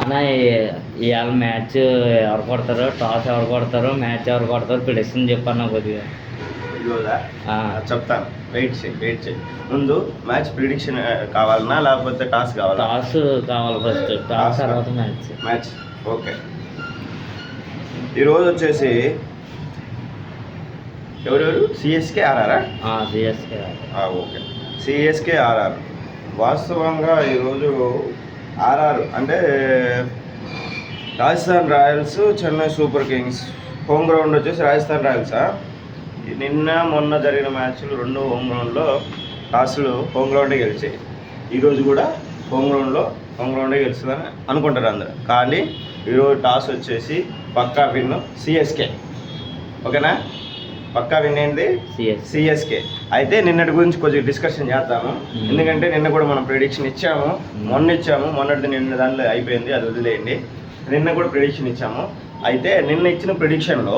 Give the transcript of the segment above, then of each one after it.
ఇవాళ మ్యాచ్ ఎవరు కొడతారో, టాస్ ఎవరు కొడతారో, మ్యాచ్ ఎవరు కొడతారో ప్రిడిక్షన్ చెప్పాను కొద్దిగా. చెప్తాను, వెయిట్ చేయి. ముందు మ్యాచ్ ప్రిడిక్షన్ కావాలన్నా లేకపోతే టాస్ కావాలా? టాస్ కావాలి ఫస్ట్, టాస్ తర్వాత మ్యాచ్. ఓకే. ఈరోజు వచ్చేసి ఎవరెవరు? CSK RR. Okay, CSK RR. వాస్తవంగా ఈరోజు ఆర్ఆర్ అంటే Rajasthan Royals, Chennai Super Kings. Home ground వచ్చేసి రాజస్థాన్ రాయల్సా. నిన్న మొన్న జరిగిన మ్యాచ్లు రెండు హోమ్ గ్రౌండ్లో టాస్లు హోమ్ గ్రౌండే గెలిచాయి. ఈరోజు కూడా హోమ్ గ్రౌండే గెలుస్తుందని అనుకుంటారు అందరు. కానీ ఈరోజు టాస్ వచ్చేసి పక్కా విన్ సిఎస్కే. ఓకేనా? పక్కా విన్ ఏంటి? సిఎస్కే. అయితే నిన్నటి గురించి కొంచెం డిస్కషన్ చేద్దాము. ఎందుకంటే నిన్న కూడా మనం ప్రిడిక్షన్ ఇచ్చాము, మొన్నటిది నిన్న దాంట్లో అయిపోయింది, అది వదిలేయండి. నిన్న కూడా ప్రిడిక్షన్ ఇచ్చాము. అయితే నిన్న ఇచ్చిన ప్రిడిక్షన్లో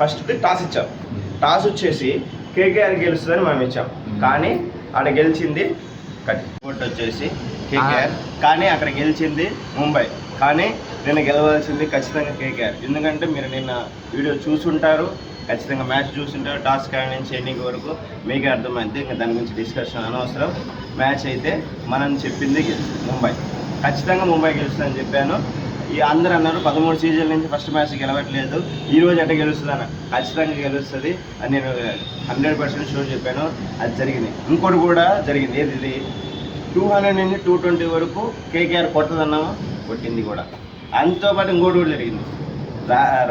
ఫస్ట్ టాస్ ఇచ్చాము. టాస్ వచ్చేసి కేకేఆర్ గెలుస్తుందని మనం ఇచ్చాం. కానీ ఆడ గెలిచింది కోట్ వచ్చేసి కేకేఆర్, కానీ అక్కడ గెలిచింది ముంబై. కానీ నిన్న గెలవాల్సింది ఖచ్చితంగా కేకేఆర్. ఎందుకంటే మీరు నిన్న వీడియో చూసుంటారు, ఖచ్చితంగా మ్యాచ్ చూసుంటారు. టాస్ కాడి నుంచి ఎండింగ్ వరకు మీకే అర్థమైంది. ఇంకా దాని గురించి డిస్కషన్ అనవసరం. మ్యాచ్ అయితే మనం చెప్పింది ముంబై, ఖచ్చితంగా ముంబై గెలుస్తుందని చెప్పాను. ఈ అందరూ అన్నారు 13 సీజన్ల నుంచి ఫస్ట్ మ్యాచ్ గెలవట్లేదు, ఈరోజు ఎట్ట గెలుస్తుందన్న. ఖచ్చితంగా గెలుస్తుంది అని నేను 100% షూర్ చెప్పాను. అది జరిగింది. ఇంకోటి కూడా జరిగింది. ఇది 200 నుంచి 220 వరకు కేకేఆర్ కొట్టదన్నాము, కొట్టింది కూడా. అంతోపాటు ఇంకోటి కూడా జరిగింది.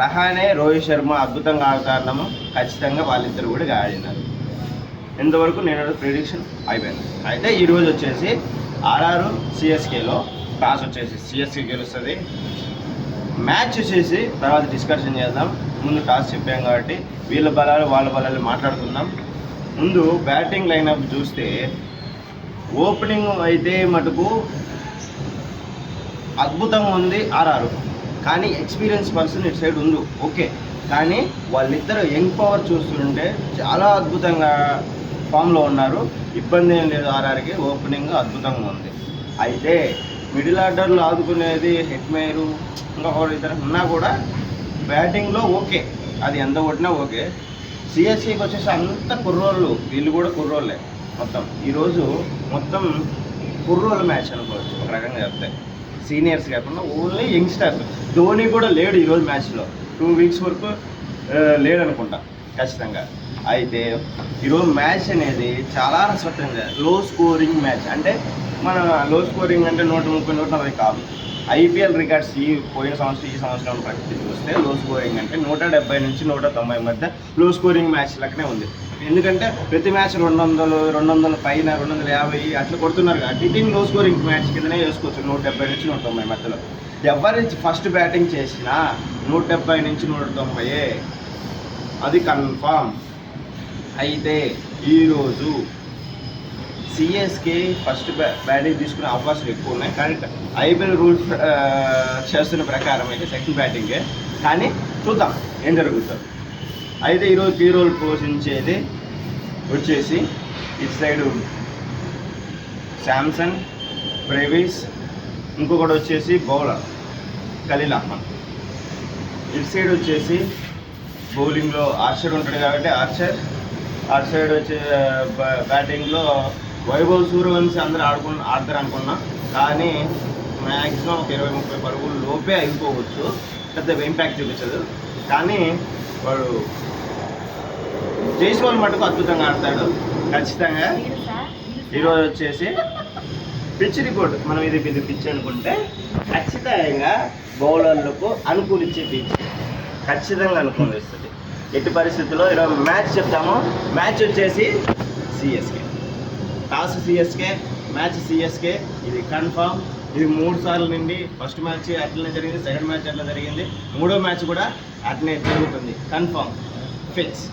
రహానే, రోహిత్ శర్మ అద్భుతంగా ఆడుతున్నాము, ఖచ్చితంగా వాళ్ళిద్దరు కూడా ఆడినారు. ఇంతవరకు నేను ప్రిడిక్షన్ అయిపోయింది. అయితే ఈరోజు వచ్చేసి ఆర్ఆర్ సిఎస్కేలో టాస్ వచ్చేసి సిఎస్కే గెలుస్తుంది. మ్యాచ్ వచ్చేసి తర్వాత డిస్కషన్ చేద్దాం. ముందు టాస్ చెప్పాం కాబట్టి వీళ్ళ బలాలు వాళ్ళ బలాలు మాట్లాడుకుందాం. ముందు బ్యాటింగ్ లైనప్ చూస్తే ఓపెనింగ్ అయితే మటుకు అద్భుతంగా ఉంది ఆర్ఆర్. కానీ ఎక్స్పీరియన్స్ పర్సన్ ఇటు సైడ్ ఉంది, ఓకే. కానీ వాళ్ళిద్దరు యంగ్ పవర్ చూస్తుంటే చాలా అద్భుతంగా ఫామ్లో ఉన్నారు. ఇబ్బంది ఏం లేదు ఆర్ఆర్కి. ఓపెనింగ్ అద్భుతంగా ఉంది. అయితే మిడిల్ ఆర్డర్లో ఆదుకునేది హెట్మేరు, ఇంకొకరు ఇద్దరు ఉన్నా కూడా బ్యాటింగ్లో ఓకే, అది ఎంత కొట్టినా ఓకే. సిఎస్కేకి వచ్చేసి అంత కుర్రోళ్ళు, వీళ్ళు కూడా కుర్రోళ్ళే మొత్తం. ఈరోజు మొత్తం కుర్రోళ్ళ మ్యాచ్ అనుకోవచ్చు ఒక రకంగా చెప్తే. సీనియర్స్ కాకుండా ఓన్లీ యంగ్స్టర్స్. ధోని కూడా లేడు ఈరోజు మ్యాచ్లో, 2 వీక్స్ వరకు లేడనుకుంటా ఖచ్చితంగా. అయితే ఈరోజు మ్యాచ్ అనేది చాలా రసవత్తంగా లో స్కోరింగ్ మ్యాచ్. అంటే మన లో స్కోరింగ్ అంటే 130, 140 కాదు. ఐపీఎల్ రికార్డ్స్ ఈ పోయిన సంవత్సరం ఈ సంవత్సరం ప్రకృతి చూస్తే లో స్కోరింగ్ అంటే 170 నుంచి 190 మధ్య లో స్కోరింగ్ మ్యాచ్ లెక్కనే ఉంది. ఎందుకంటే ప్రతి మ్యాచ్ 200, 200 పైన 250 అట్లా కొడుతున్నారు కాబట్టి దీన్ని లో స్కోరింగ్ మ్యాచ్ కిందనే వేసుకోవచ్చు. 170 నుంచి 190 మధ్యలో ఎవరి ఫస్ట్ బ్యాటింగ్ చేసినా 170 నుంచి 190 అది కన్ఫామ్. అయితే ఈరోజు సిఎస్కే ఫస్ట్ బ్యాటింగ్ తీసుకునే అవకాశాలు ఎక్కువ ఉన్నాయి. కానీ ఐపీఎల్ రూల్స్ చేస్తున్న ప్రకారం అయితే సెకండ్ బ్యాటింగే. కానీ చూద్దాం ఏం జరుగుతుంది. అయితే ఈరోజు కీ రోల్ పోషించేది వచ్చేసి ఇటు సైడు శాంసన్, బ్రేవిస్, ఇంకొకటి వచ్చేసి బౌలర్ ఖలీల్ అహ్మద్. ఇటు సైడ్ వచ్చేసి బౌలింగ్లో ఆర్చర్ ఉంటాడు కాబట్టి అటు సైడ్ వచ్చే బ్యాటింగ్లో వైభవ్ సూర్యవంశీ అందరూ ఆడతారు అనుకున్నా. కానీ మ్యాక్సిమం ఒక 20-30 పరుగులు లోపే అయిపోవచ్చు, పెద్ద ఇంపాక్ట్ చూపించదు. కానీ వాడు జైస్వాల్ మటుకు అద్భుతంగా ఆడతాడు ఖచ్చితంగా. ఈరోజు వచ్చేసి పిచ్ రిపోర్ట్ మనం ఇది పిచ్ అనుకుంటే ఖచ్చితంగా బౌలర్లకు అనుకూలించే పిచ్, ఖచ్చితంగా అనుకూలిస్తుంది. ఎట్టి పరిస్థితుల్లో ఈరోజు మ్యాచ్ చెప్తాము. మ్యాచ్ వచ్చేసి CSK, toss CSK, match CSK, ఇది కన్ఫామ్. ఇది 3 సార్లు నుండి ఫస్ట్ మ్యాచ్ అట్లనే జరిగింది, సెకండ్ మ్యాచ్ అట్లా జరిగింది, 3వ మ్యాచ్ కూడా అట్లనే జరుగుతుంది, కన్ఫామ్, ఫిక్స్.